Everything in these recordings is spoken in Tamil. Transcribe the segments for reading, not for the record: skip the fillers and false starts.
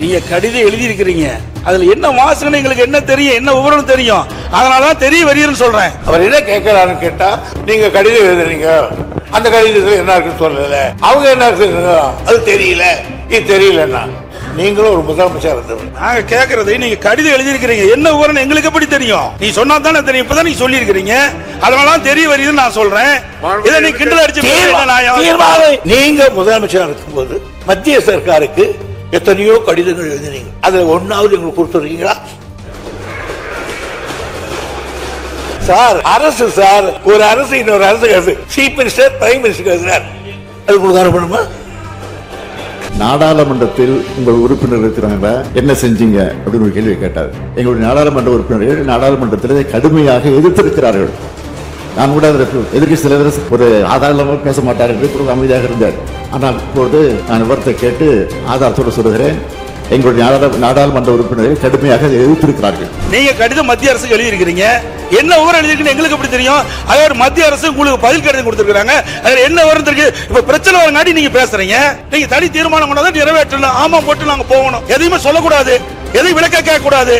நீங்க கடிதம் எழுதி இருக்கிறீங்க, அதுல என்ன வாசனை எங்களுக்கு என்ன தெரியும், என்ன விவரம் தெரியும், அதனாலதான் தெரிய வருகிறேன்னு சொல்றேன். அவர் என்ன கேட்கிறாருன்னு கேட்டா, நீங்க கடிதம் எழுதுறீங்க, அந்த கடிதத்துல என்ன இருக்குன்னு சொல்லல, அவங்க என்ன இருக்கு அது தெரியல, இது தெரியலன்னா நீங்களும் ஒரு முதலமைச்சர் இருந்தவர். நாங்க கேட்கறது, நீங்க கடிதம் எழுதி இருக்கிறீங்க, என்ன விவரம் எங்களுக்கு எப்படி தெரியும்? நீ சொன்னா தானே தெரியும். இப்பதான் நீங்க சொல்லி இருக்கிறீங்க, அதனாலதான் தெரிய வருதுன்னு நான் சொல்றேன். இதை நீ கிண்டல் அடிச்சு நீங்க முதலமைச்சர் இருக்கும்போது மத்திய சர்க்காருக்கு எத்தனையோ கடிதங்கள் எழுதினீங்க, அதுல ஒன்னாவது எங்களுக்கு கொடுத்துருக்கீங்களா? சார் அரசு சார் ஒரு அரசு இன்னொரு அரசு சீஃப் மினிஸ்டர் பிரைம் மினிஸ்டர் எழுதினார், அது உங்களுக்கு அனுப்பணுமா? நாடாளுமன்றத்தில் உங்கள் உறுப்பினர் இருக்கிறாங்க, என்ன செஞ்சீங்க அப்படின்னு ஒரு கேள்வி கேட்டார். எங்களுடைய நாடாளுமன்ற உறுப்பினர்கள் நாடாளுமன்றத்தில் கடுமையாக எதிர்த்திருக்கிறார்கள். நான் கூட எதிர்க்கட்சி தலைவர் ஒரு ஆதாரமாக பேச மாட்டார் என்று அமைதியாக இருந்தார். ஆனால் இப்பொழுது நான் விவரத்தை கேட்டு ஆதாரத்தோடு சொல்லுகிறேன், எங்களுடைய நாடாளுமன்ற உறுப்பினர்கள் கடுமையாக எதிர்த்திருக்கிறார்கள். நீங்க கடிதம் மத்திய அரசுக்கு எழுதி இருக்கிறீங்க, என்ன விவரம் எழுதிருக்குன்னு எங்களுக்கு எப்படி தெரியும்? அதோட மத்திய அரசு உங்களுக்கு பதில் கடிதம் கொடுத்திருக்காங்க, அதுல என்ன விவரம் இருக்கு? இப்ப பிரச்சனை வரங்காட்டி நீங்க பேசுறீங்க. நீங்க தனி தீர்மானம் கொண்டாதான் நிறைவேற்றணும், ஆமா போட்டு நாங்க போகணும், எதையுமே சொல்லக்கூடாது, எதையும் விளக்க கேட்க கூடாது.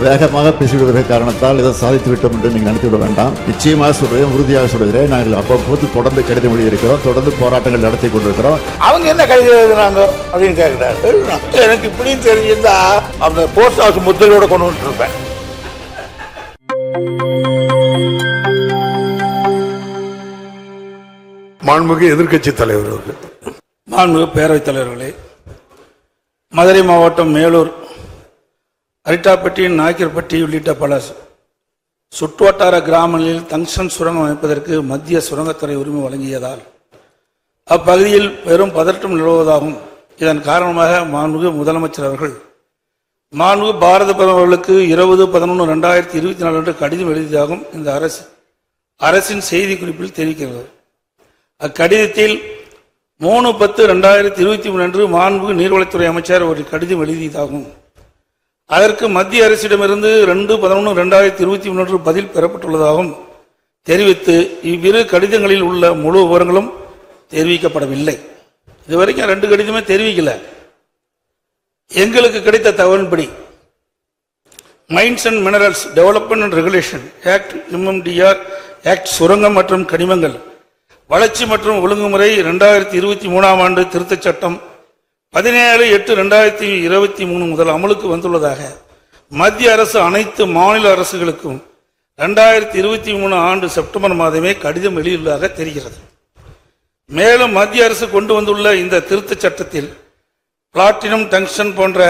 வேகமாக பேசிவிடுகிற காரணத்தால் இதை சாதித்து விட்டோம் என்று நீங்க நினைத்து விட வேண்டாம். நிச்சயமாக சொல்றேன், உறுதியாக சொல்கிறேன், நாங்கள் அப்போது தொடர்ந்து கடிதம் எழுதியிருக்கிறோம், தொடர்ந்து போராட்டங்கள் நடத்தி கொண்டிருக்கிறோம். அவங்க என்ன கடிதம் எழுதுனாங்க அப்படின்னு கேட்கிறாரு. எனக்கு இப்படின்னு தெரிஞ்சிருந்தா அந்த போஸ்ட் ஹவுஸ் முத்திரையோட கொண்டு வந்து இருப்பேன். மாண்புமிகு எதிர்க்கட்சி தலைவர் அவர்கள், மாண்புமிகு பேரவைத் தலைவர்களே, மதுரை மாவட்டம் மேலூர், அரிட்டாப்பட்டி, நாய்க்கர்பட்டி உள்ளிட்ட பல சுற்றுவட்டார கிராமங்களில் டங்ஸ்டன் சுரங்கம் அமைப்பதற்கு மத்திய சுரங்கத்துறை உரிமை வழங்கியதால் அப்பகுதியில் பெரும் பதற்றம் நிலவுவதாகவும், இதன் காரணமாக மாண்புமிகு முதலமைச்சர் அவர்கள் மாண்புமிகு பாரத பிரதமர்களுக்கு 20/11/2024 அன்று கடிதம் எழுதியதாகவும் இந்த அரசின் செய்தி குறிப்பில் தெரிவிக்கிறது. அக்கடிதத்தில் 3/10/2023 அன்று மாண்புமிகு நீர்வளத்துறை அமைச்சர் ஒரு கடிதம் எழுதியதாகவும், அதற்கு மத்திய அரசிடமிருந்து 2/11/2023 அன்று பதில் பெறப்பட்டுள்ளதாகவும் தெரிவித்து, இவ்விரு கடிதங்களில் உள்ள முழு விவரங்களும் தெரிவிக்கப்படவில்லை. இதுவரைக்கும் 2 கடிதமே தெரிவிக்கல. எங்களுக்கு கிடைத்த தகவலின்படி mines and minerals development and regulation act, MMDR act, சுரங்கம் மற்றும் கனிமங்கள் வளர்ச்சி மற்றும் ஒழுங்குமுறை 2023 ஆண்டு திருத்தச் சட்டம் 17/8/2023 முதல் அமலுக்கு வந்துள்ளதாக மத்திய அரசு அனைத்து மாநில அரசுகளுக்கும் 2023 ஆண்டு செப்டம்பர் மாதமே கடிதம் எழுதியுள்ளதாக தெரிகிறது. மேலும் மத்திய அரசு கொண்டு வந்துள்ள இந்த திருத்தச் சட்டத்தில் பிளாட்டினம், டங்ஸ்டன் போன்ற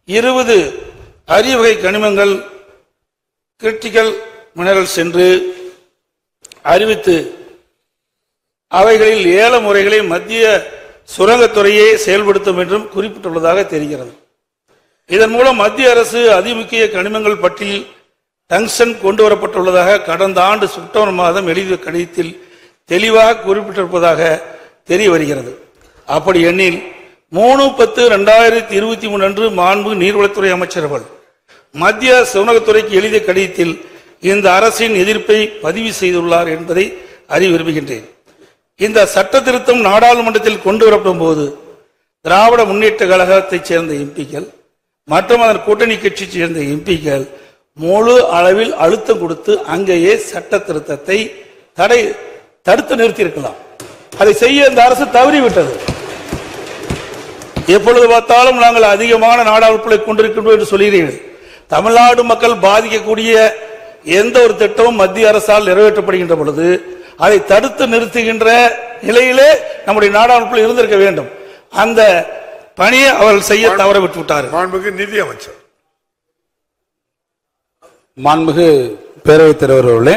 20 அரிய வகை கனிமங்கள் கிரிட்டிக்கல் மினரல்ஸ் என்று அறிவித்து அவைகளில் ஏல முறைகளை மத்திய சுரங்கத்துறையே செயல்படுத்தும் என்றும் குறிப்பிட்டுள்ளதாக தெரிகிறது. இதன் மூலம் மத்திய அரசு அதிமுக்கிய கனிமங்கள் பட்டியலில் டங்ஸ்டன் கொண்டு வரப்பட்டுள்ளதாக கடந்த ஆண்டு செப்டம்பர் மாதம் எழுதிய கடிதத்தில் தெளிவாக குறிப்பிட்டிருப்பதாக தெரிய வருகிறது. அப்படி எண்ணில் 3/10/2023 அன்று மாண்பு நீர்வளத்துறை அமைச்சர்கள் மத்திய சுரங்கத்துறைக்கு எழுதிய கடிதத்தில் இந்த அரசின் எதிர்ப்பை பதிவு செய்துள்ளார் என்பதை அறிய விரும்புகின்றேன். இந்த சட்ட திருத்தம் நாடாளுமன்றத்தில் கொண்டு வரப்படும் போது திராவிட முன்னேற்ற கழகத்தைச் சேர்ந்த எம்பிக்கள் மற்றும் அதன் கூட்டணி கட்சியைச் சேர்ந்த எம்பிக்கள் முழு அளவில் அழுத்தம் கொடுத்து அங்கேயே சட்ட திருத்தத்தை தடுத்து நிறுத்தியிருக்கலாம். அதை செய்ய இந்த அரசு தவறிவிட்டது. எப்பொழுது பார்த்தாலும் நாங்கள் அதிகமான நாடாளுமன்றங்களை கொண்டிருக்கின்றோம் என்று சொல்கிறீர்கள். தமிழ்நாடு மக்கள் பாதிக்கக்கூடிய எந்த ஒரு திட்டமும் மத்திய அரசால் நிறைவேற்றப்படுகின்ற பொழுது அதை தடுத்து நிறுத்துகின்ற நிலையிலே நம்முடைய நாடாளுமன்றத்தில் இருந்திருக்க வேண்டும். அந்த பணியை அவர்கள் செய்ய தவற விட்டு விட்டார்கள். மாண்புமிகு நிதி அமைச்சர். மாண்புமிகு பேரவைத் தலைவர் அவர்களே,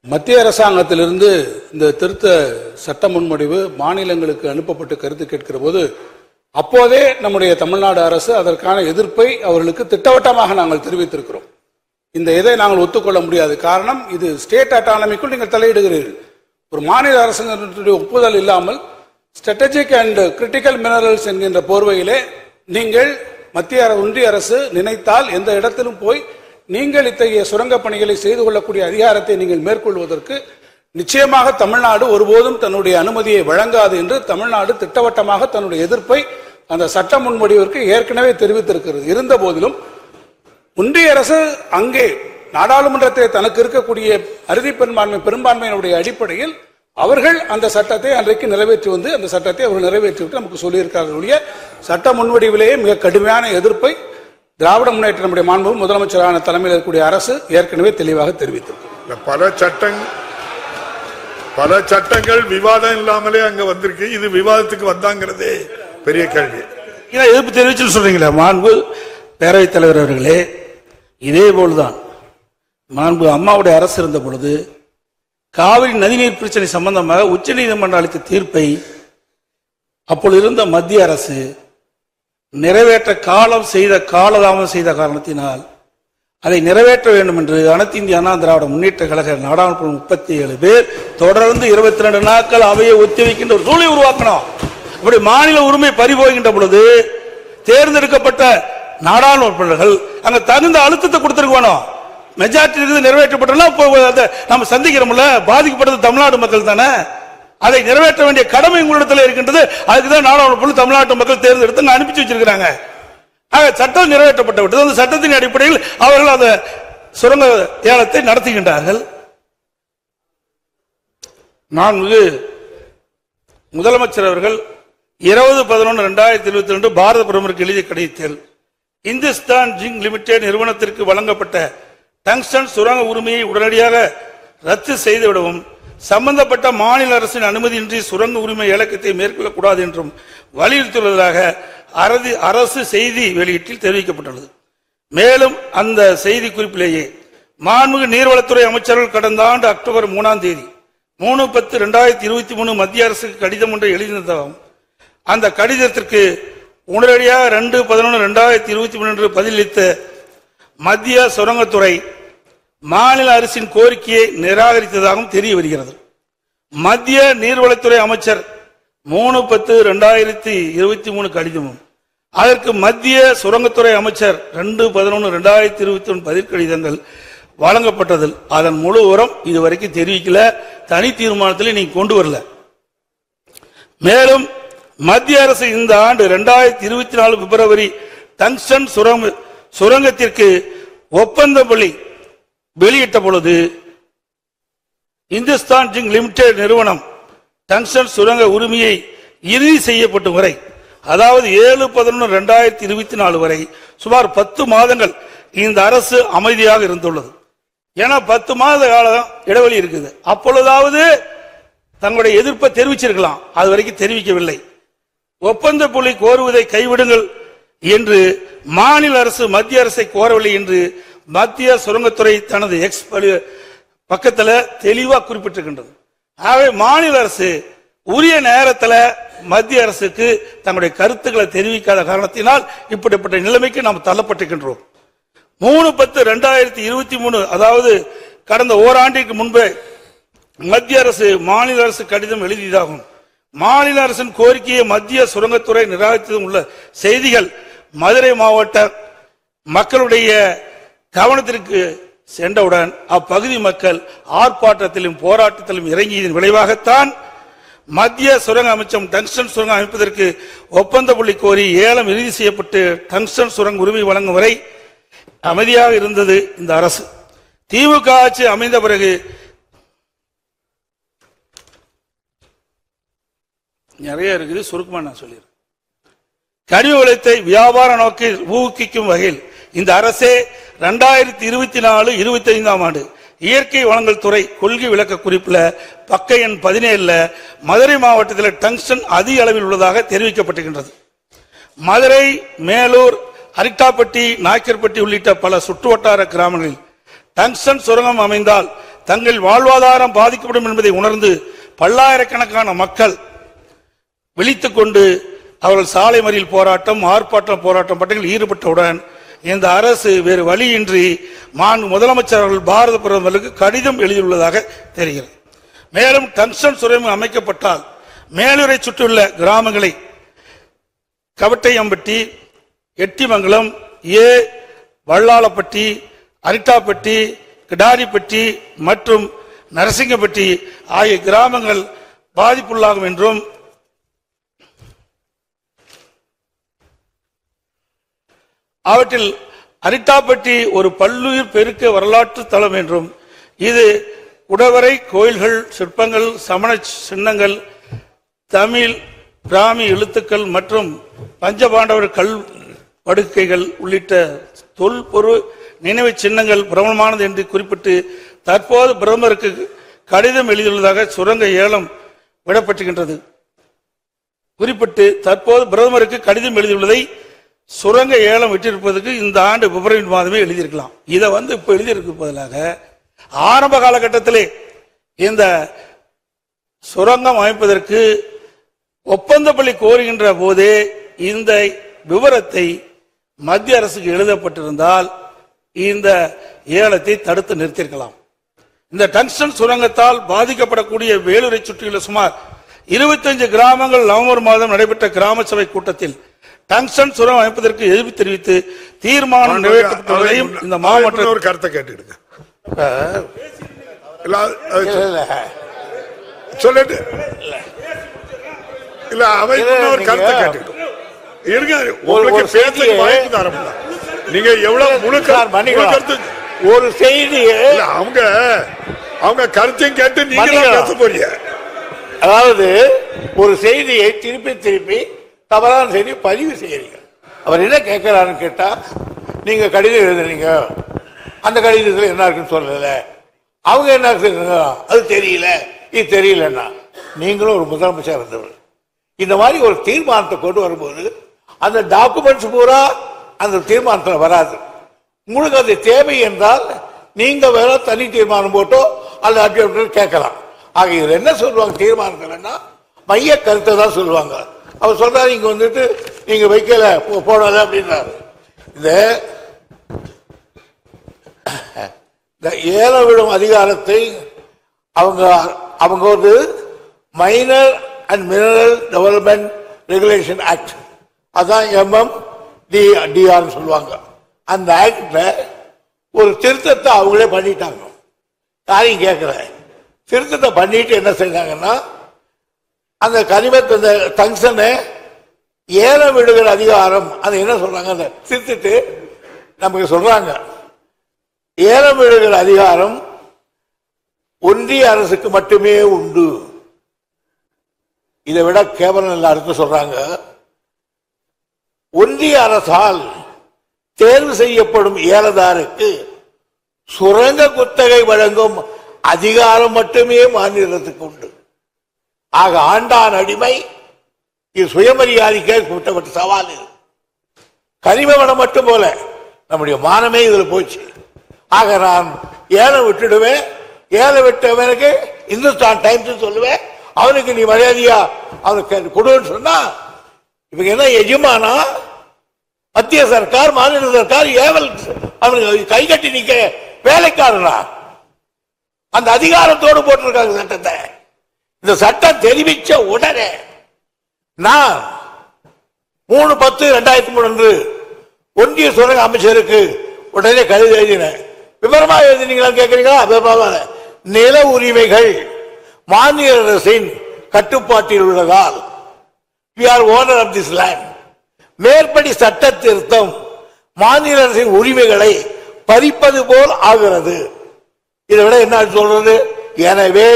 மத்திய அரசாங்கத்திலிருந்து இந்த திருத்த சட்ட முன்வடிவு மாநிலங்களுக்கு அனுப்பப்பட்டு கருத்து கேட்கிற போது அப்போதே நம்முடைய தமிழ்நாடு அரசு அதற்கான எதிர்ப்பை அவர்களுக்கு திட்டவட்டமாக நாங்கள் தெரிவித்திருக்கிறோம். இந்த இதை நாங்கள் ஒத்துக்கொள்ள முடியாது. காரணம், இது ஸ்டேட் அட்டானமிக்குள் நீங்கள் தலையிடுகிறீர்கள். ஒரு மாநில அரசுடைய ஒப்புதல் இல்லாமல் ஸ்ட்ராட்டஜிக் அண்ட் கிரிட்டிக்கல் மினரல்ஸ் என்கின்ற போர்வையிலே நீங்கள் மத்திய ஒன்றிய அரசு நினைத்தால் எந்த இடத்திலும் போய் நீங்கள் இத்தகைய சுரங்க பணிகளை செய்து கொள்ளக்கூடிய அதிகாரத்தை நீங்கள் மேற்கொள்வதற்கு நிச்சயமாக தமிழ்நாடு ஒருபோதும் தன்னுடைய அனுமதியை வழங்காது என்று தமிழ்நாடு திட்டவட்டமாக தன்னுடைய எதிர்ப்பை அந்த சட்ட முன்வடிவிற்கு ஏற்கனவே தெரிவித்திருக்கிறது. இருந்த போதிலும் ஒன்றிய அரசு அங்கே நாடாளுமன்றத்தில் தனக்கு இருக்கக்கூடிய அறுதி பெரும்பான்மையினுடைய அடிப்படையில் அவர்கள் அந்த சட்டத்தை அன்றைக்கு நிறைவேற்றி வந்து அந்த சட்டத்தை அவர்கள் நிறைவேற்றிவிட்டு நமக்கு சொல்லியிருக்கார்கள். சட்ட முன்வடிவிலேயே மிக கடுமையான எதிர்ப்பை திராவிட முன்னேற்ற நம்முடைய மாண்பு முதலமைச்சரான தலைமையில் இருக்கக்கூடிய அரசு ஏற்கனவே தெளிவாக தெரிவித்திருக்கு. பல சட்டங்கள் விவாதம் இல்லாமலே அங்க வந்திருக்கு. இது விவாதத்துக்கு வந்தாங்கிறதே பெரிய கேள்வி. எதிர்ப்பு தெரிவிச்சு சொல்றீங்களா மாண்பு பேரவைத் தலைவர் அவர்களே? இதே போல்தான் மாண்பு அம்மாவுடைய அரசு இருந்த பொழுது காவிரி நதிநீர் பிரச்சனை சம்பந்தமாக உச்ச நீதிமன்றம் அளித்த தீர்ப்பை அப்பொழுது இருந்த மத்திய அரசு நிறைவேற்ற காலதாமதம் செய்த காரணத்தினால் அதை நிறைவேற்ற வேண்டும் என்று அனைத்து இந்திய அண்ணா திராவிட முன்னேற்ற கழக நாடாளுமன்ற 37 பேர் தொடர்ந்து 22 நாட்கள் அவையை ஒத்திவைக்கின்ற ஒரு சூழலை உருவாக்கணும். அப்படி மாநில உரிமை பறிபோகின்ற பொழுது தேர்ந்தெடுக்கப்பட்ட நாடாளுமன்ற உறுப்பினர்கள் அங்க தகுந்த அழுத்தத்தை கொடுத்திருக்கணும். மெஜாரிட்டி நிறைவேற்றப்பட்ட நம்ம சந்திக்கிறோம்ல, பாதிக்கப்பட்டது தமிழ்நாடு மக்கள் தானே. அதை நிறைவேற்ற வேண்டிய கடமை உங்களிடத்தில் இருக்கின்றது. அதுக்குதான் நாடாளுமன்ற தமிழ்நாட்டு மக்கள் தேர்ந்தெடுத்து அனுப்பிச்சு வச்சிருக்கிறாங்க. சட்டம் நிறைவேற்றப்பட்டு விட்டது. அந்த சட்டத்தின் அடிப்படையில் அவர்கள் அந்த சுரங்க ஏலத்தை நடத்துகின்றார்கள். மாண்புமிகு முதலமைச்சர் அவர்கள் 20/11/2022 பாரத பிரதமருக்கு எழுதிய கடிதத்தில் இந்துஸ்தான் ஜிங்க் லிமிடெட் நிறுவனத்திற்கு வழங்கப்பட்ட டங்ஸ்டன் சுரங்க உரிமையை உடனடியாக ரத்து செய்துவிடவும் சம்பந்தப்பட்ட மாநில அரசின் அனுமதியின்றி சுரங்க உரிமை இலக்கத்தை மேற்கொள்ளக்கூடாது என்றும் வலியுறுத்தியுள்ளதாக அரசு செய்தி வெளியீட்டில் தெரிவிக்கப்பட்டுள்ளது. மேலும் அந்த செய்தி குறிப்பிலேயே மாண்புமிகு நீர்வளத்துறை அமைச்சர்கள் கடந்த ஆண்டு அக்டோபர் 3ஆம் தேதி 3/10/2023 மத்திய அரசுக்கு கடிதம் ஒன்றை எழுதினதாகவும் அந்த கடிதத்திற்கு உடனடியாக 2/11/2023 என்று பதிலளித்த மத்திய சுரங்கத்துறை மாநில அரசின் கோரிக்கையை நிராகரித்ததாகவும் தெரிய வருகிறது. மத்திய நீர்வளத்துறை அமைச்சர் 3/10/2023 கடிதமும் அதற்கு மத்திய சுரங்கத்துறை அமைச்சர் 2/11/2021 பதில் கடிதங்கள் வழங்கப்பட்டதில் அதன் முழு உரம் இதுவரைக்கும் தெரிவிக்கல. தனி தீர்மானத்தில் நீங்க கொண்டு வரல. மேலும் மத்திய அரசு இந்த ஆண்டு 2024 பிப்ரவரி டங்ஸ்டன் சுரங்கத்திற்கு ஒப்பந்த வெளியிட்ட பொழுது இந்துஸ்தான் ஜிங்க் லிமிடெட் நிறுவனம் டங்ஸ்டன் சுரங்க உரிமையை இறுதி செய்யப்படும் வரை, அதாவது 7/11/2024 வரை சுமார் 10 மாதங்கள் இந்த அரசு அமைதியாக இருந்துள்ளது. ஏன்னா 10 மாத காலம் இடைவெளி இருக்குது. அப்பொழுதாவது தங்களுடைய எதிர்ப்பை தெரிவிச்சிருக்கலாம். அது வரைக்கும் தெரிவிக்கவில்லை. ஒப்பந்த புள்ளி கோருவதை கைவிடுங்கள் என்று மாநில அரசு மத்திய அரசை கோரவில்லை என்று மத்திய சுரங்கத்துறை தனது எக்ஸ் பக்கத்தில் தெளிவாக குறிப்பிட்டிருக்கின்றது. ஆகவே மாநில அரசு உரிய நேரத்தில் மத்திய அரசுக்கு தங்களுடைய கருத்துக்களை தெரிவிக்காத காரணத்தினால் இப்படிப்பட்ட நிலைமைக்கு நாம் தள்ளப்பட்டிருக்கின்றோம். 3/10/2023 அதாவது கடந்த ஓராண்டிற்கு முன்பே மத்திய அரசு மாநில அரசு கடிதம் எழுதியதாகும். மாநில அரசின் கோரிக்கையை மத்திய சுரங்கத்துறை நிராகரித்ததும் உள்ள செய்திகள் மதுரை மாவட்ட மக்களுடைய கவனத்திற்கு சென்றவுடன் அப்பகுதி மக்கள் ஆர்ப்பாட்டத்திலும் போராட்டத்திலும் இறங்கியதன் விளைவாகத்தான் மத்திய சுரங்க அமைச்சம் டங்ஸ்டன் சுரங்கம் அமைப்பதற்கு ஒப்பந்த புள்ளி கோரி ஏலம் இறுதி செய்யப்பட்டு டங்ஸ்டன் சுரங்க உரிமை வழங்கும் வரை அமைதியாக இருந்தது இந்த அரசு. திமுக ஆட்சி அமைந்த பிறகு நிறைய இருக்குது, சுருக்கமா நான் சொல்லிடுறேன். கனிம வளத்தை வியாபார நோக்கில் ஊக்குவிக்கும் வகையில் இந்த அரசே 2024-25ஆம் ஆண்டு இயற்கை வளங்கள் துறை கொள்கை விளக்க குறிப்பில் பக்க எண் 17 மதுரை மாவட்டத்தில் டங்ஸ்டன் அதிக அளவில் உள்ளதாக தெரிவிக்கப்பட்டிருக்கின்றது. மதுரை, மேலூர், அரிட்டாப்பட்டி, நாய்க்கர்பட்டி உள்ளிட்ட பல சுற்றுவட்டார கிராமங்களில் டங்ஸ்டன் சுரங்கம் அமைந்தால் தங்கள் வாழ்வாதாரம் பாதிக்கப்படும் என்பதை உணர்ந்து பல்லாயிரக்கணக்கான மக்கள் விழித்துக் கொண்டு அவர்கள் சாலை மறியல் போராட்டம், ஆர்ப்பாட்டம், போராட்டம் பட்டியலில் ஈடுபட்டவுடன் இந்த அரசு வேறு வழியின்றி முதலமைச்சர் அவர்கள் பாரத பிரதமருக்கு கடிதம் எழுதியுள்ளதாக தெரிகிறது. மேலும் டங்ஸ்டன் சுரங்கம் அமைக்கப்பட்டால் மேலூரை சுற்றியுள்ள கிராமங்களை கவட்டையம்பட்டி, எட்டிமங்கலம், வள்ளாளப்பட்டி, அரிட்டாப்பட்டி, கிடாரிப்பட்டி மற்றும் நரசிங்கப்பட்டி ஆகிய கிராமங்கள் பாதிப்புள்ளாகும் என்றும் அவற்றில் அரிட்டாப்பட்டி ஒரு பல்லுயிர் பெருக்க வரலாற்று தலம் என்றும் இது குடவரை கோயில்கள், சிற்பங்கள், சமண சின்னங்கள், தமிழ் பிராமி எழுத்துக்கள் மற்றும் பஞ்சபாண்டவர் கல் படுக்கைகள் உள்ளிட்ட தொல்பொரு நினைவு சின்னங்கள் பிரபலமானது என்று குறிப்பிட்டு தற்போது பிரதமருக்கு கடிதம் எழுதியுள்ளதாக சுரங்க ஏலம் விடப்பட்டுகின்றது. குறிப்பிட்டு தற்போது பிரதமருக்கு கடிதம் எழுதியுள்ளதை சுரங்க ஏலம் விட்டிருப்பதற்கு இந்த ஆண்டு பிப்ரவரி மாதமே எழுதியிருக்கலாம். இதை இப்ப எழுதியிருக்க பதிலாக ஆரம்ப காலகட்டத்திலே இந்த சுரங்கம் அமைப்பதற்கு ஒப்பந்தப்பள்ளி கோருகின்ற போதே இந்த விவரத்தை மத்திய அரசுக்கு எழுதப்பட்டிருந்தால் இந்த ஏலத்தை தடுத்து நிறுத்தியிருக்கலாம். இந்த டங்ஸ்டன் சுரங்கத்தால் பாதிக்கப்படக்கூடிய வேலூரை சுற்றியுள்ள சுமார் 25 கிராமங்கள் நவம்பர் மாதம் நடைபெற்ற கிராம சபை கூட்டத்தில் டங்ஸ்டன் சுரங்கம் அமைப்பதற்கு எதிர்ப்பு தெரிவித்து தீர்மானம் நிறைவேற்றப்பட்டதையும் இந்த மாவட்ட ஒரு கருத்தை கேட்டுடுங்க. சொல்லிட்டு இல்ல அவை ஒரு கருத்தை கேட்டுடும் இருங்க. உங்களுக்கு பேச வாய்ப்பு தரப்படல. நீங்க எவ்வளவு முழு கருத்து ஒரு செய்தி அவங்க கருத்தையும் கேட்டு நீங்க பேச போறீங்க. அதாவது ஒரு செய்தியை திருப்பி திருப்பி தவறான செய்தி பதிவு செய்யறீங்க. அவர் என்ன கேட்கிறாருன்னு கேட்டா, நீங்க கடிதம் எழுதுறீங்க, அந்த கடிதத்தில் என்ன இருக்குன்னு சொல்லல, அவங்க என்ன சொல்றாங்க அது தெரியல, இது தெரியலன்னா நீங்களும் ஒரு முதலமைச்சர் இருந்தவர். இந்த மாதிரி ஒரு தீர்மானத்தை கொண்டு வரும்போது அந்த டாக்குமெண்ட்ஸ் பூரா அந்த தீர்மானத்தில் வராது. உங்களுக்கு அது தேவை என்றால் நீங்க வேற தனி தீர்மானம் போட்டோ அல்ல கேட்கலாம். ஆக இதில் என்ன சொல்லுவாங்க, தீர்மானத்துலன்னா மைய கருத்தை தான் சொல்லுவாங்க. அவர் சொல்றாரு இங்க நீங்க வைக்கல போடல அப்படின்றாரு. இந்த ஏல விடும் அதிகாரத்தை அவங்க minor and mineral development regulation act, அதான் MMDR சொல்லுவாங்க. அந்த ஆக்ட்ல ஒரு திருத்தத்தை அவங்களே பண்ணிட்டாங்க. யாரையும் கேட்கல. திருத்தத்தை பண்ணிட்டு என்ன செஞ்சாங்கன்னா, அந்த கனிமத்தை டங்ஸ்டனை ஏல விடுகிற அதிகாரம் அது என்ன சொல்றாங்க, அந்த திருத்திட்டு நமக்கு சொல்றாங்க ஏலம் விடுகிற அதிகாரம் ஒன்றிய அரசுக்கு மட்டுமே உண்டு. இதை விட கேவலம் எல்லாருக்கும் சொல்றாங்க, ஒன்றிய அரசால் தேர்வு செய்யப்படும் ஏலதாருக்கு சுரங்க குத்தகை வழங்கும் அதிகாரம் மட்டுமே மாநிலத்துக்கு உண்டு. ஆக ஆண்டான் அடிமை, இது சுயமரியாதைக்கு கூட்டப்பட்ட சவால். இது கனிம வளம் மட்டும் போல நம்முடைய மானமே இதுல போச்சு. ஆக நான் ஏலம் விட்டுடுவேன், ஏலம் விட்டவனுக்கு இந்துஸ்தான் டைம்ஸ் சொல்லுவேன், அவனுக்கு நீ மரியாதையா அவனுக்கு கொடுன்னு சொன்னா இவங்க என்ன எஜமானா மத்திய சர்க்கார் மாநில சர்க்கார் ஏவல் அவனுக்கு கை கட்டி நிக்க வேலைக்காரனா அந்த அதிகாரத்தோடு போட்டிருக்காங்க சட்டத்தை. இந்த சட்டம் தெரிவிச்ச உடனே நான் 3/10/2003 ஒன்றிய சுரங்க அமைச்சருக்கு உடனே கடிதம் எழுதினேன். விவரமா எழுதினீங்களா கேட்கறீங்களா? நில உரிமைகள் மாநில அரசின் கட்டுப்பாட்டில் உள்ளதால் we are owner of this land. மேற்படி சட்ட திருத்தம் மாநில அரசின் உரிமைகளை பறிப்பது போல் ஆகிறது. இதை விட என்ன சொல்றது? எனவே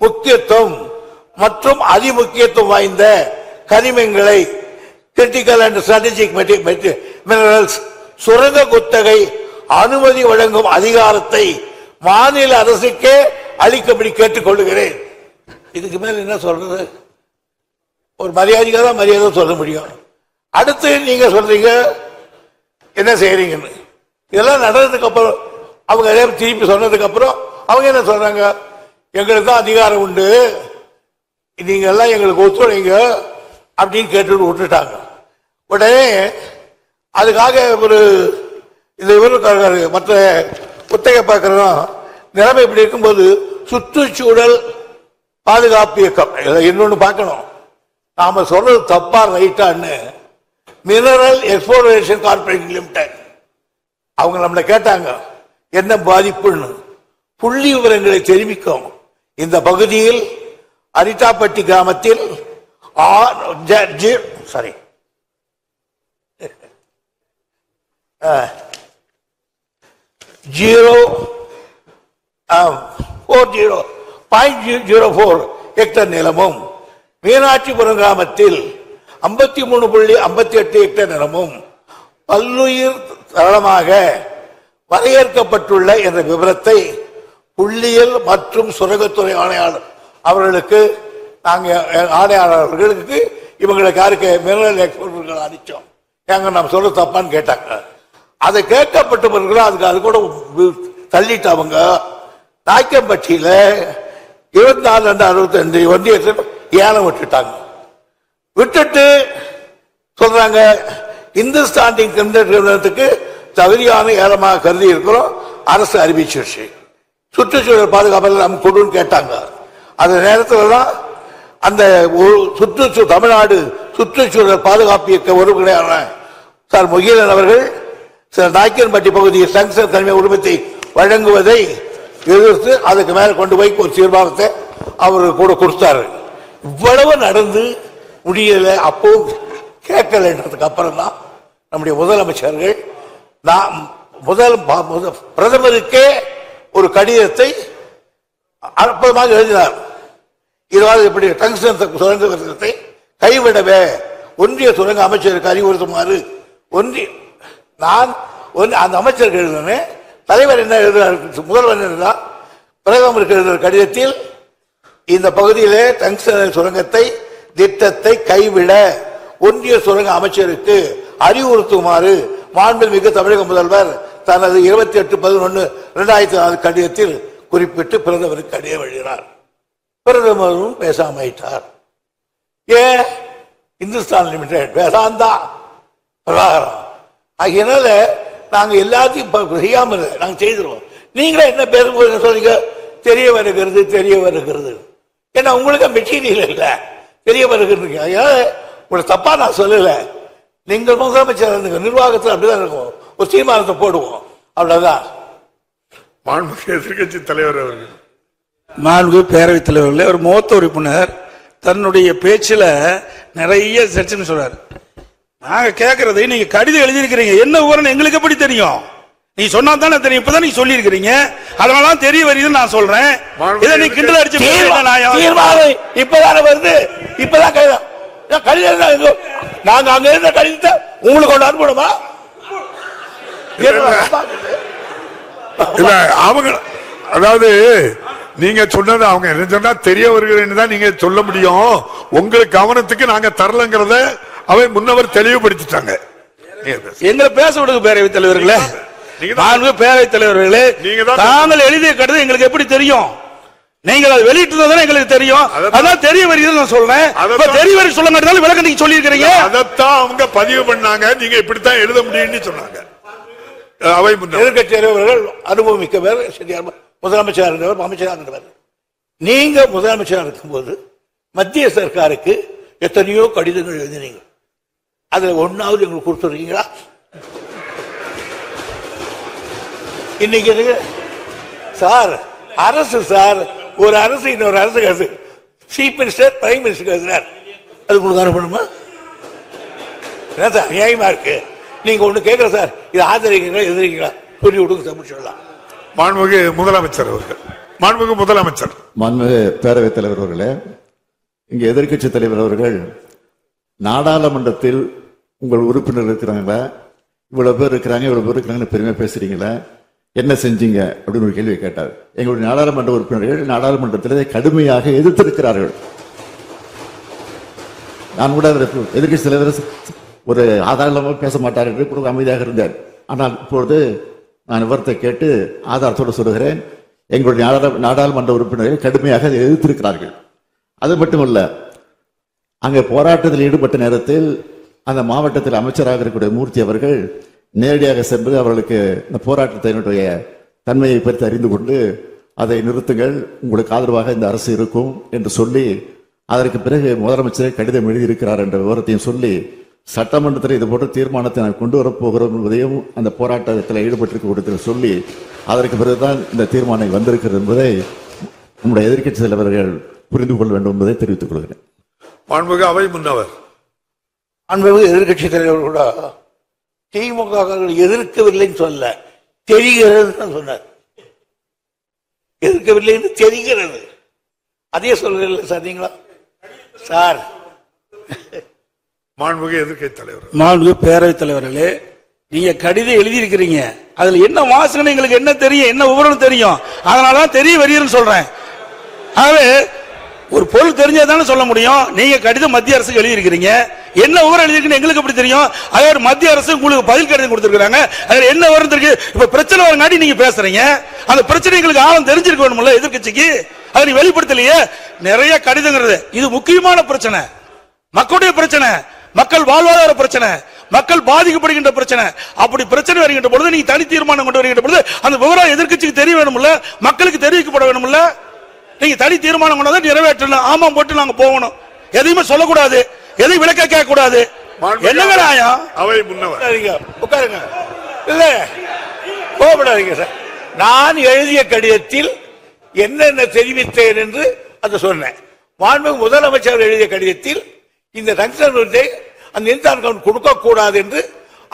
முக்கியத்துவம் மற்றும் அதிமுக்கியத்துவம் வாய்ந்த கனிமங்களை கிரிட்டிக்கல் அண்ட் ஸ்ட்ராட்டஜிக் மினரல்ஸ் சுரங்க குத்தகை அனுமதி வழங்கும் அதிகாரத்தை மாநில அரசுக்கே அளிக்கும்படி கேட்டுக்கொள்கிறேன். இதுக்கு மேல என்ன சொல்றது? ஒரு மரியாதைக்கு தான் மரியாதை சொல்ல முடியும். அடுத்து நீங்க சொல்றீங்க என்ன செய்யறீங்கன்னு. இதெல்லாம் நடந்ததுக்கு அப்புறம் அவங்க திருப்பி சொன்னதுக்கு அப்புறம் அவங்க என்ன சொல்றாங்க, எங்களுக்கு தான் அதிகாரம் உண்டு, நீங்க எல்லாம் எங்களுக்கு ஒத்துழைங்க அப்படின்னு கேட்டு விட்டுட்டாங்க. உடனே அதுக்காக ஒரு இந்த இவருக்காக மற்ற புத்தக பார்க்கிறோம் நிலைமை இப்படி இருக்கும்போது சுற்றுச்சூழல் பாதுகாப்பு இயக்கம் இன்னொன்னு பார்க்கணும். நாம சொல்றது தப்பா ரைட்டான்னு மினரல் எக்ஸ்ப்ளோரேஷன் கார்பரேஷன் லிமிடெட் அவங்க நம்மளை கேட்டாங்க என்ன பாதிப்புன்னு. புள்ளி விவரங்களை தெரிவிக்கும். இந்த பகுதியில் அரிட்டாப்பட்டி கிராமத்தில் 0.04 ஹெக்டேர் நிலமும், மீனாட்சிபுரம் கிராமத்தில் 53.58 ஹெக்டேர் நிலமும் பல்லுயிர் தளமாக வரையறுக்கப்பட்டுள்ள என்ற விவரத்தை புள்ளியியல் மற்றும் சுரங்கத்துறை ஆணையாளர் அவர்களுக்கு ஆணையாளர்களுக்கு இவங்களுக்கு யாருக்கு மினரல் எக்ஸ்பர்ட்கள் அனுப்பிச்சோம். ஏங்க நம்ம சொல்ல தப்பான்னு கேட்டாங்க. அதை கேட்கப்பட்டவர்களும் அது கூட தள்ளிட்டு அவங்க நாய்க்கம்பட்டியில 24/65 ஒன்றியத்தில் ஏலம் விட்டுட்டு சொல்றாங்க இந்துஸ்தான் நிறுவனத்துக்கு தகுதியான ஏலமாக கருதி இருக்கிறோம், அரசு அறிவிச்சிருச்சு. சுற்றுச்சூழல் பாதுகாப்பு நம்ம கொடுன்னு கேட்டாங்க. அந்த நேரத்தில் தான் அந்த தமிழ்நாடு சுற்றுச்சூழல் பாதுகாப்பு இயக்க ஒருங்கிணையான சார் முகிலன் அவர்கள் சில நாய்க்கன்பட்டி பகுதியில் சங்சர் தனிமை உரிமத்தை வழங்குவதை எதிர்த்து அதுக்கு மேல கொண்டு போய் ஒரு தீர்மானத்தை அவருக்கு கூட கொடுத்தாரு. இவ்வளவு நடந்து முடியல. அப்போ கேட்கலன்றதுக்கு அப்புறம் தான் நம்முடைய முதலமைச்சர்கள் பிரதமருக்கே ஒரு கடிதத்தை அற்புதமாக எழுதினார். இதாவது இப்படி டங்ஸ்டன் சுரங்கத்தை கைவிடவே ஒன்றிய சுரங்க அமைச்சருக்கு அறிவுறுத்துமாறு அந்த அமைச்சருக்கு எழுதினேன். தலைவர் என்ன எழுதுகிறார், முதல்வர் எழுதுகிறார், பிரதமருக்கு எழுதுகிற கடிதத்தில் இந்த பகுதியிலே டங்ஸ்டன் சுரங்கத்தை திட்டத்தை கைவிட ஒன்றிய சுரங்க அமைச்சருக்கு அறிவுறுத்துமாறு மாண்புமிகு தமிழக முதல்வர் தனது 28/11/2004 கடிதத்தில் குறிப்பிட்டு பிரதமருக்கு கடிதம் எழுதினார். பிரதமரும் பேசாமட்டார். ஏன் இந்துஸ்தான் லிமிடெட் வேதாந்தா பிரகாரம் அதனால நாங்க எல்லாத்தையும் செய்யாமல் நாங்க செய்திருவோம். நீங்களே என்ன பேர் சொல்றீங்க, தெரிய வருகிறது. ஏன்னா உங்களுக்கு மெட்டீரியல் இல்ல, தெரிய வருகிறது. உங்களை தப்பா நான் சொல்லல. நீங்கள் முதலமைச்சர் நிர்வாகத்தில் அப்படிதான் இருக்கும். ஒரு தீர்மானத்தை போடுவோம், அவ்வளவுதான். மாண்புமிகு எதிர்க்கட்சி தலைவர் அவர்கள், மாண்புமிகு பேரவைத் தலைவர்களே, ஒரு மூத்த உறுப்பினர் தன்னுடைய பேச்சில நிறைய சர்ச்சைன்னு சொல்றாரு. நாங்க கேட்கறதை நீங்க கடிதம் எழுதியிருக்கிறீங்க, என்ன விவரம் எங்களுக்கு எப்படி தெரியும்? நீ சொன்னா தானே தெரியும். இப்பதான் நீங்க சொல்லி இருக்கிறீங்க, அதனாலதான் தெரிய வருதுன்னு நான் சொல்றேன். இதை நீ கிண்டல் அடிச்சு இப்பதானே வருது, இப்பதான் கடிதம் நாங்க அங்க இருந்த கடிதத்தை உங்களுக்கு கொண்டு அனுப்பணுமா? இல்ல அவங்க அதாவது நீங்க சொன்னது அவங்க என்ன சொன்னா தெரிய வருகிறேன்னு தான் நீங்க சொல்ல முடியும். உங்களுக்கு கவனத்துக்கு நாங்க தரலங்கிறத அவை முன்னவர் தெளிவுபடுத்திட்டாங்க. எங்களை பேச விடுங்க பேரவைத் தலைவர்களே. பேரவைத் தலைவர்களே, தாங்கள் எழுதிய கடிதம் எங்களுக்கு எப்படி தெரியும்? நீங்கள் அதை வெளியிட்டு எங்களுக்கு தெரியும். அதான் தெரிய வருகிறது நான் சொல்றேன். தெரிய வரை சொல்ல மாட்டேன் விளக்கம் நீங்க சொல்லி இருக்கிறீங்க. அதைத்தான் அவங்க பதிவு பண்ணாங்க. நீங்க இப்படித்தான் எழுத முடியும்னு சொன்னாங்க. அவை எதிர்கட்சி தலைவர்கள் அனுபவமிக்க பேர், முதலமைச்சர் இருந்தவர், அமைச்சராக இருந்தவர். நீங்க முதலமைச்சராக இருக்கும்போது மத்திய சர்க்காருக்கு எத்தனையோ கடிதங்கள் எழுதினீங்க. அதுல ஒன்னாவது எங்களுக்கு கொடுத்துருக்கீங்களா? இன்னைக்கு சார் அரசு சார் ஒரு அரசு இன்னொரு அரசு சீஃப் மினிஸ்டர் பிரைம் மினிஸ்டர் எழுதினார், அது உங்களுக்கு அனுப்பணுமா? நியாயமா இருக்கு. நீங்க ஒண்ணு கேட்கல சார், இது ஆதரிக்கிறீங்களா எதிர்க்கிறீங்களா சொல்லி விடுங்க, முடிச்சிடலாம். மாண்புமிகு முதலமைச்சர் அவர்கள், மாண்புமிகு முதலமைச்சர், மாண்புமிகு பேரவைத் தலைவர் அவர்களே, இங்க எதிர்க்கட்சி தலைவர் அவர்கள் நாடாளுமன்றத்தில் உங்கள் உறுப்பினர் இருக்கிறாங்களா, இவ்வளவு பேர் இருக்கிறாங்கன்னு பெருமையா பேசுறீங்களா, என்ன செஞ்சீங்க அப்படின்னு ஒரு கேள்வி கேட்டார். எங்களுடைய நாடாளுமன்ற உறுப்பினர்கள் நாடாளுமன்றத்தில் கடுமையாக எதிர்த்திருக்கிறார்கள். நான் கூட எதிர்க்கட்சி தலைவர் ஒரு ஆதாரமாக பேச மாட்டார் என்று கூட அமைதியாக இருந்தார். ஆனால் இப்பொழுது நான் விவரத்தை கேட்டு ஆதாரத்தோடு சொல்லுகிறேன். எங்களுடைய நாடாளுமன்ற உறுப்பினர்கள் கடுமையாக எதிர்த்திருக்கிறார்கள். அது மட்டுமல்ல, அங்கே போராட்டத்தில் ஈடுபட்ட நேரத்தில் அந்த மாவட்டத்தில் அமைச்சராக இருக்கக்கூடிய மூர்த்தி அவர்கள் நேரடியாக சென்று அவர்களுக்கு இந்த போராட்டத்தினுடைய தன்மையை பற்றி அறிந்து கொண்டு அதை நிறுத்துங்கள், உங்களுக்கு ஆதரவாக இந்த அரசு இருக்கும் என்று சொல்லி அதற்கு பிறகு முதலமைச்சர் கடிதம் எழுதியிருக்கிறார் என்ற விவரத்தையும் சொல்லி சட்டமன்றத்தில் இது போன்ற தீர்மானத்தை நான் கொண்டு வரப்போகிறோம் என்பதையும் அந்த போராட்டத்தில் ஈடுபட்டிருக்க கூட்டத்தில் சொல்லி அதற்கு பிறகுதான் இந்த தீர்மானம் வந்திருக்கிறது என்பதை நம்முடைய எதிர்க்கட்சி தலைவர்கள் புரிந்து கொள்ள வேண்டும் என்பதை தெரிவித்துக் கொள்கிறேன். மாண்புமிகு அவை முன்னவர். மாண்புமிகு எதிர்க்கட்சி தலைவர் கூட திமுக எதிர்க்கவில்லைன்னு சொல்ல, தெரிகிறது சொன்னார். எதிர்க்கவில்லை என்று தெரிகிறது, அதே சொல்றீங்களா சார் நீங்களா சார்? மாண்புமிகு எதிர்க்கட்சி தலைவர். மாண்புமிகு பேரவைத் தலைவர்களே, நீங்க கடிதம் எழுதியிருக்கிறீங்க, அதுல என்ன வாசகம் எங்களுக்கு என்ன தெரியும், என்ன விவரம் தெரியும், அதனாலதான் தெரிய வருகிறேன்னு சொல்றேன். ஆகவே ஒரு பொருள் தெரிஞ்சாதானே சொல்ல முடியும். நீங்க கடிதம் மத்திய அரசுக்கு எழுதியிருக்கிறீங்க, என்ன விவரம் எழுதிருக்குன்னு எங்களுக்கு எப்படி தெரியும்? அதே மத்திய அரசு உங்களுக்கு பதில் கடிதம் கொடுத்திருக்காங்க, அதுல என்ன விவரம் இருக்கு? இப்ப பிரச்சனை வரங்காட்டி நீங்க பேசுறீங்க, அந்த பிரச்சனை எங்களுக்கு ஆழம் தெரிஞ்சிருக்க வேணும்ல எதிர்க்கட்சிக்கு, அதை நீ வெளிப்படுத்தலையே. நிறைய கடிதங்கிறது இது முக்கியமான பிரச்சனை, மக்களுடைய பிரச்சனை, மக்கள் வாழ்வாதார பிரச்சனை, மக்கள் பாதிக்கப்படுகின்ற பிரச்சனை. அப்படி பிரச்சனை வருகின்ற பொழுது நீங்க தனி தீர்மானம் கொண்டு வருகின்ற பொழுது அந்த விவரம் எதிர்க்கட்சிக்கு தெரிய வேணும்ல, மக்களுக்கு தெரிவிக்கப்பட வேணும்ல. நீங்க தனி தீர்மானம் கொண்டு நிறைவேற்றணும், ஆமாம் போட்டு நாங்க போகணும், எதையுமே சொல்லக்கூடாது, எதையும் விளக்க கேட்க கூடாது. என்னங்க நியாயம்? அவை முன்னவர் உட்காருங்க. இல்ல கோபப்படாதீங்க சார். நான் எழுதிய கடிதத்தில் என்னென்ன தெரிவித்தேன் என்று அதை சொன்னேன். மாண்புமிகு முதலமைச்சர் எழுதிய கடிதத்தில் இந்த தங்ஷன் அந்த இன்சான் கவுண்ட் கொடுக்க கூடாது என்று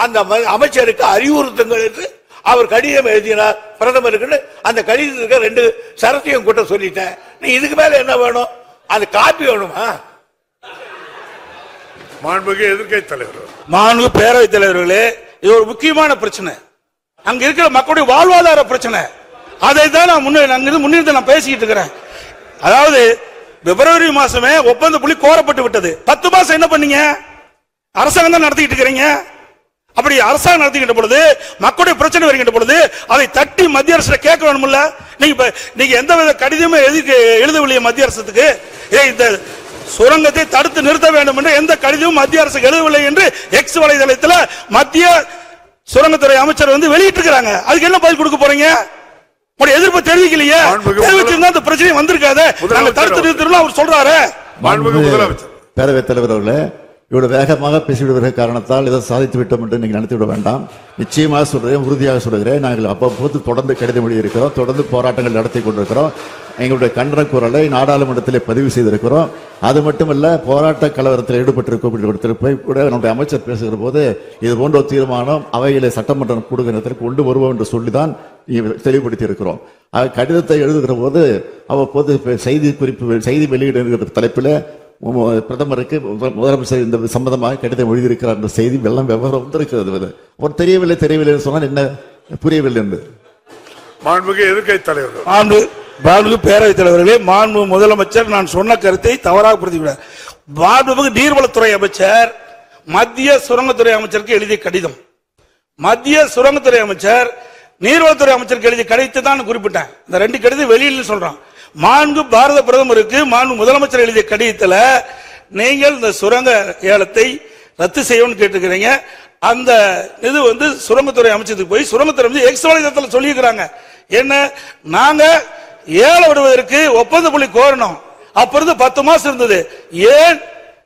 அந்த அமைச்சருக்கு அறிவுறுத்துங்கள் என்று அவர் கடிதம் எழுதினார் பிரதமருக்கு. அந்த கடிதத்துக்கு 2 சரத்தையும் கூட்ட சொல்லிட்டேன். நீ இதுக்கு மேல என்ன வேணும்? அது காப்பி வேணுமா? மாண்புமிகு எதிர்க்கட்சி தலைவர். மாண்புமிகு பேரவைத் தலைவர்களே, இது ஒரு முக்கியமான பிரச்சனை, அங்க இருக்கிற மக்களுடைய வாழ்வாதார பிரச்சனை. அதை தான் நான் முன்னிருந்து நான் பேசிக்கிட்டு இருக்கிறேன். அதாவது பிப்ரவரி மாசமே ஒப்பந்த புள்ளி கோரப்பட்டு விட்டது. 10 மாசம் என்ன பண்ணீங்க? அரசாங்கம் தான் நடத்திக்கிட்டு இருக்கிறீங்க. அப்படி அரசாங்கம் நடத்திக்கிட்ட பொழுது மக்களுடைய பிரச்சனை வருகின்ற பொழுது அதை தட்டி மத்திய அரசு கேட்க வேணும்ல. நீங்க எந்த வித கடிதமே எழுதவில்லையே மத்திய அரசுக்கு, இந்த சுரங்கத்தை தடுத்து நிறுத்த வேண்டும் என்று எந்த கடிதமும் மத்திய அரசுக்கு எழுதவில்லை என்று எக்ஸ் வலைதளத்தில் மத்திய சுரங்கத்துறை அமைச்சர் வெளியிட்டு இருக்காங்க. அதுக்கு என்ன பதில் கொடுக்க போறீங்க? எதிர்ப்பு தெரிவிக்கலையே, தெரிவிச்சிருந்தா அந்த பிரச்சனை வந்திருக்காது. நாங்க தடுத்து நிறுத்தணும் அவர் சொல்றாரு. பேரவைத் தலைவர் அவர்களே, இவ்வளவு வேகமாக பேசிவிடுகிற காரணத்தால் இதை சாதித்து விட்டோம் என்று நீங்கள் நினைத்து விட வேண்டாம். நிச்சயமாக சொல்கிறேன், உறுதியாக சொல்கிறேன். நாங்கள் அவ்வப்போது தொடர்ந்து கடிதம் எழுதியிருக்கிறோம், தொடர்ந்து போராட்டங்கள் நடத்தி கொண்டிருக்கிறோம். எங்களுடைய கண்டன குரலை நாடாளுமன்றத்திலே பதிவு செய்திருக்கிறோம். அது மட்டுமல்ல, போராட்ட கலவரத்தில் ஈடுபட்டிருக்க போய் கூட நம்முடைய அமைச்சர் பேசுகிற போது இது போன்ற ஒரு தீர்மானம் அவையிலே சட்டமன்றம் கூடுகிறதற்கு கொண்டு வருவோம் என்று சொல்லிதான் தெளிவுபடுத்தி இருக்கிறோம். கடிதத்தை எழுதுகிற போது அவ்வப்போது செய்தி வெளியிடுகிற தலைப்பில் பிரதமருக்கு முதலமைச்சர் இந்த சம்பந்தமாக கடிதம் எழுதியிருக்கிறார் என்ற செய்தி வெள்ளம் விவரம் வந்திருக்கிறது. ஒரு தெரியவில்லை சொன்னால் என்ன புரியவில்லை என்று. மாண்புமிகு எதிர்க்கட்சி தலைவர். மாண்புமிகு பேரவைத் தலைவர்களே, மாண்புமிகு முதலமைச்சர் நான் சொன்ன கருத்தை தவறாக புரிந்துவிட்டார். மாண்புமிகு நீர்வளத்துறை அமைச்சர் மத்திய சுரங்கத்துறை அமைச்சருக்கு எழுதிய கடிதம், மத்திய சுரங்கத்துறை அமைச்சர் நீர்வளத்துறை அமைச்சருக்கு எழுதிய கடிதத்தை தான் குறிப்பிட்டேன். இந்த 2 கடிதம் வெளியில் சொல்றான். மாண்பு பாரத பிரதமருக்கு மாண்பு முதலமைச்சர் எழுதிய கடிதத்தில் நீங்கள் இந்த சுரங்க ஏலத்தை ரத்து செய்யணும்னு கேட்டுக்கிறீங்க. அந்த இது சுரங்கத்துறை அமைச்சருக்கு போய் சுரங்கத்துறை எக்ஸ் வலைதளத்தில் சொல்லியிருக்கிறாங்க. என்ன, நாங்க ஏலம் விடுவதற்கு ஒப்பந்த புள்ளி கோரணும், அப்ப இருந்து 10 மாசம் இருந்தது, ஏன்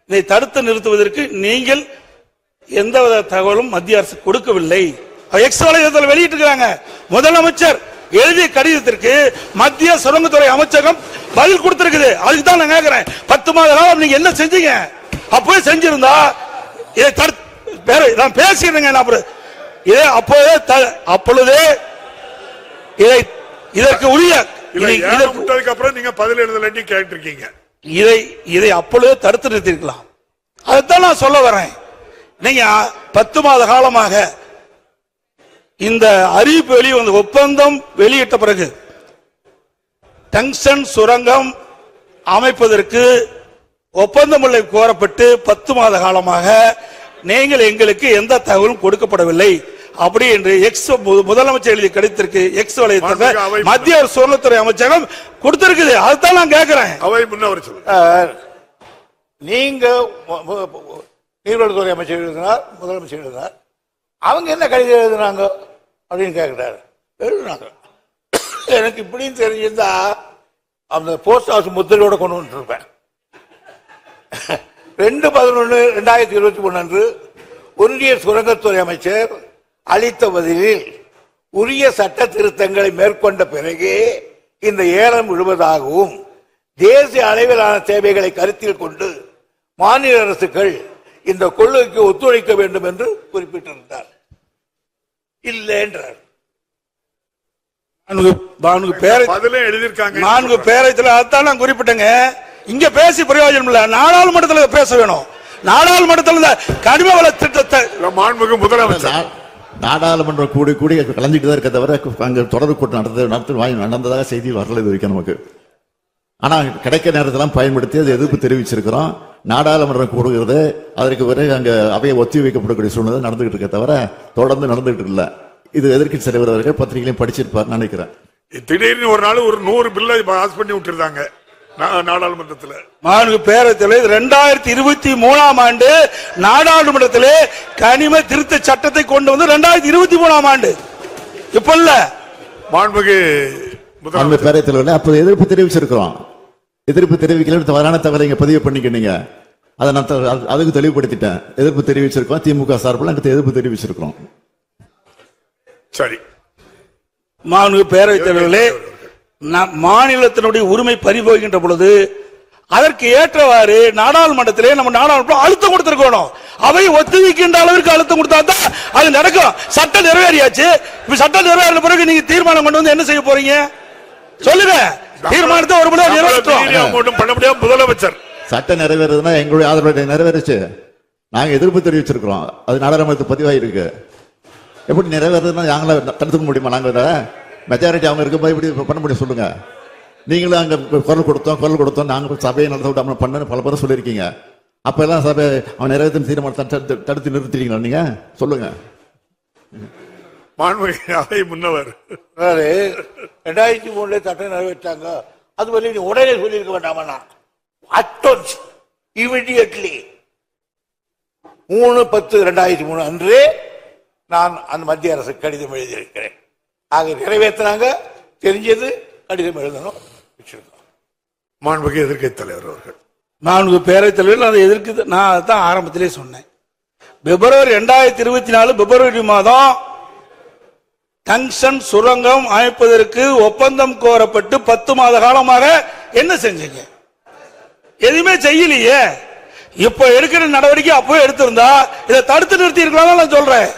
இதை தடுத்து நிறுத்துவதற்கு நீங்கள் எந்தவித தகவலும் மத்திய அரசு கொடுக்கவில்லை. எக்ஸ் வலைதளத்தில் வெளியிட்டு இருக்காங்க. முதலமைச்சர் எழுதிய கடிதத்திற்கு மத்திய சுரங்கத்துறை அமைச்சகம் பதில் கொடுத்திருக்குது. அதுக்கு தான் நான் கேட்கிறேன், 10 மாத காலம் நீங்க என்ன செஞ்சீங்க? அப்பவே செஞ்சிருந்தா நான் பேசிடுறேங்க. அப்பொழுதே இதற்கு உரிய அப்புறம் நீங்க பதில் எழுதலன்னு கேட்டிருக்கீங்க. இதை அப்பொழுதே தடுத்து நிறுத்திருக்கலாம். அதைத்தான் நான் சொல்ல வரேன். நீங்க 10 மாத காலமாக இந்த அறிவிப்பு வெளிவந்த ஒப்பந்தம் வெளியிட்ட பிறகு டங்ஸ்டன் சுரங்கம் அமைப்பதற்கு ஒப்பந்தம் கோரப்பட்டு 10 மாத காலமாக நீங்கள் எங்களுக்கு எந்த தகவலும் கொடுக்கப்படவில்லை அப்படி என்று எக்ஸ் முதலமைச்சர் எழுதிய கடிதத்திற்கு எக்ஸ் வலைத்தளத்தில் மத்திய சுரங்கத்துறை அமைச்சகம் கொடுத்திருக்குது. அதுதான் நான் கேட்கிறேன். அவை முன்னவர் நீங்க நீர்வளத்துறை அமைச்சர் எழுதினார், முதலமைச்சர் எழுதினார், அவங்க என்ன கடிதம் எழுதுனாங்க அப்படின்னு கேட்கிறாரு. எழுதுனாங்க. எனக்கு இப்படின்னு தெரிஞ்சிருந்தா அந்த போஸ்ட் ஹவுஸ் முத்திரையோட கொண்டு வந்துருப்பேன். 2/11/2023 அன்று ஒன்றிய சுரங்கத்துறை அமைச்சர் அளித்த பதிலில் உரிய சட்ட திருத்தங்களை மேற்கொண்ட பிறகே இந்த ஏலம் விடுவதாகவும் தேசிய அளவிலான தேவைகளை கருத்தில் கொண்டு மாநில அரசுகள் இந்த கொள்கைக்கு ஒத்துழைக்க வேண்டும் என்று குறிப்பிட்டிருந்தார். இல்லை என்றார். பதிலே எழுதியிருக்காங்க. 4 பேரத்தில் அதான் நான் குறிப்பிட்டேங்க. இங்க பேசி பிரயோஜனம் இல்ல, நாடாளுமன்றத்தில் பேச வேணும். நாடாளுமன்றத்தில் கனிம வள திட்டத்தை மாண்புமிகு முதலமைச்சர் நாடாளுமன்றம் கூடி கூடி கலந்துட்டு தான் இருக்க தவிர அங்க தொடர் கூட்டம் நடந்ததாக செய்தி வரல இது வரைக்கும் நமக்கு. ஆனா கிடைக்க நேரத்தெல்லாம் பயன்படுத்தி அது எதிர்ப்பு தெரிவிச்சிருக்கிறோம். நாடாளுமன்றம் கூடுகிறது, அதற்கு பிறகு அங்க அவையை ஒத்தி வைக்கப்படக்கூடிய சூழ்நிலை நடந்துகிட்டு இருக்க தவிர தொடர்ந்து நடந்துகிட்டு இல்ல. இது எதிர்க்கட்சி தலைவர் அவர்கள் பத்திரிகையிலையும் படிச்சிருப்பார் நினைக்கிறேன். திடீர்னு ஒரு நாள் ஒரு 100 பில்லை பாஸ் பண்ணி விட்டுருந்தாங்க நாடாளுமன்றத்தில். மாண்புமிகு பேரவைத்தில் 2023ஆம் ஆண்டு நாடாளுமன்றத்திலே கனிம திருத்த சட்டத்தை கொண்டு வந்து 2023ஆம் ஆண்டு இப்ப இல்ல. மாண்புமிகு அந்த பேரவைத்தில் அப்போது எதிர்ப்பு தெரிவிச்சிருக்கிறோம். எதிர்ப்பு தெரிவிக்கல தவறான தவறை இங்க பதிவு பண்ணிக்கிட்டீங்க. அதை நான் அதுக்கு தெளிவுபடுத்திட்டேன். எதிர்ப்பு தெரிவிச்சிருக்கோம். திமுக சார்பில் அங்க எதிர்ப்பு தெரிவிச்சிருக்கிறோம். சரி. மாண்புமிகு பேரவைத் தலைவர்களே, மாநிலத்தினுடைய உரிமை பறிபோகின்ற பொழுது அதற்கு ஏற்றவாறு நாடாளுமன்றத்திலே நம்ம நாடாளுமன்றம் அழுத்தம் கொடுத்திருக்கணும். அவை ஒத்துழைக்கின்ற அளவிற்கு அழுத்தம் கொடுத்தா தான் அது நடக்கும். சட்டம் நிறைவேறியாச்சு. இப்ப சட்டம் நிறைவேறின பிறகு நீங்க தீர்மானம் கொண்டு வந்து என்ன செய்ய போறீங்க சொல்லுங்க. தீர்மானத்தை ஒரு முறை பண்ண முடியாது. முதலமைச்சர் சட்டம் நிறைவேறதுன்னா எங்களுடைய ஆதரவு நிறைவேறிச்சு. நாங்க எதிர்ப்பு தெரிவிச்சிருக்கிறோம். அது நாடாளுமன்றத்தில் பதிவாயிருக்கு. எப்படி நிறைவேறதுன்னா நாங்கள தடுத்துக்க முடியுமா? நாங்க மெஜாரிட்டி அவங்க இருக்கும்போது இப்படி பண்ண முடியும் சொல்லுங்க. நீங்களும் அங்க குரல் கொடுத்தோம் நாங்க சபையை நடத்த விடாம பண்ண பல பேரும் சொல்லியிருக்கீங்க. அப்ப எல்லாம் சபை அவன் நிறைவேற்றும் தீர்மானத்தை தடுத்து நிறுத்திட்டீங்களா? நீங்க சொல்லுங்க. முன்னவர் 2003 சட்டம் நிறைவேற்றாங்க. அது வரை நீ உடனே சொல்லியிருக்க வேண்டாமா? அட்வான்ஸ் இமிடியட்லி 3/10/2003 அன்று நான் அந்த மத்திய அரசு கடிதம் எழுதியிருக்கிறேன். ஆக நிறைவேற்றினாங்க, தெரிஞ்சது, கடிதம் எழுதணும். மாண்புமிகு எதிர்க்கட்சி தலைவர் அவர்கள். மாண்புமிகு பேரவைத் தலைவர் அதை எதிர்க்கு நான் தான் ஆரம்பத்திலே சொன்னேன். பிப்ரவரி 2024 பிப்ரவரி மாதம் டங்ஸ்டன் சுரங்கம் அமைப்பதற்கு ஒப்பந்தம் கோரப்பட்டு 10 மாத காலமாக என்ன செஞ்சீங்க? எதுவுமே செய்யலையே. இப்ப எடுக்கிற நடவடிக்கை அப்பவே எடுத்திருந்தா இதை தடுத்து நிறுத்தி இருக்கலாம் நான் சொல்றேன்.